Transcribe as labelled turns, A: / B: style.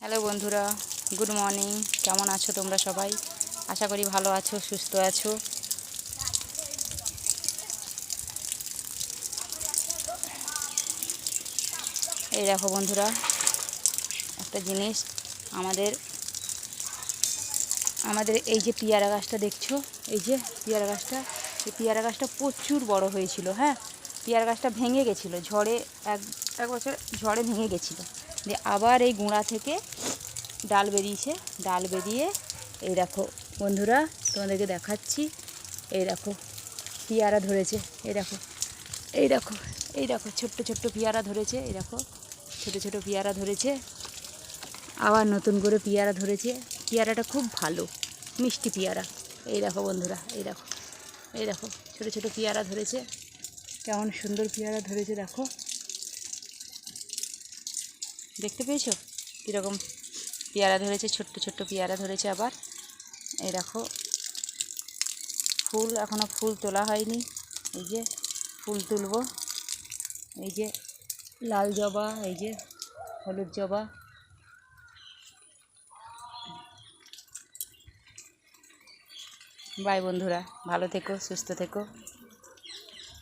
A: Hello বন্ধুরা, good morning. কেমন আছো তোমরা সবাই? আশা করি ভালো আছো, সুস্থ আছো। এই দেখো বন্ধুরা, একটা জিনিস, আমাদের আমাদের এই যে পেয়ারা গাছটা দেখছো, এই যে পেয়ারা গাছটা, এই পেয়ারা গাছটা প্রচুর বড় হয়েছিল। হ্যাঁ, পেয়ারা গাছটা ভেঙে গেছিলো ঝড়ে, এক বছর ঝড়ে ভেঙে গেছিলো। দিয়ে আবার এই গুঁড়া থেকে ডাল বেরিয়েছে। ডাল বেরিয়ে এই দেখো বন্ধুরা, তোমাদেরকে দেখাচ্ছি। এই দেখো পেয়ারা ধরেছে। এই দেখো, এই দেখো, এই দেখো ছোট্ট ছোট্ট পেয়ারা ধরেছে। এই দেখো ছোটো ছোটো পেয়ারা ধরেছে, আবার নতুন করে পেয়ারা ধরেছে। পেয়ারাটা খুব ভালো, মিষ্টি পেয়ারা। এই দেখো বন্ধুরা, এই দেখো, এই দেখো ছোটো ছোটো পেয়ারা ধরেছে। কেমন সুন্দর পেয়ারা ধরেছে দেখো, দেখতে পেয়েছো কীরকম পেয়ারা ধরেছে? ছোট্ট ছোট্ট পেয়ারা ধরেছে। আবার এই দেখো ফুল, এখনও ফুল তোলা হয়নি। এই যে ফুল তুলব। এই যে লাল জবা, এই যে হলুদ জবা। বাই বন্ধুরা, ভালো থেকো, সুস্থ থেকো।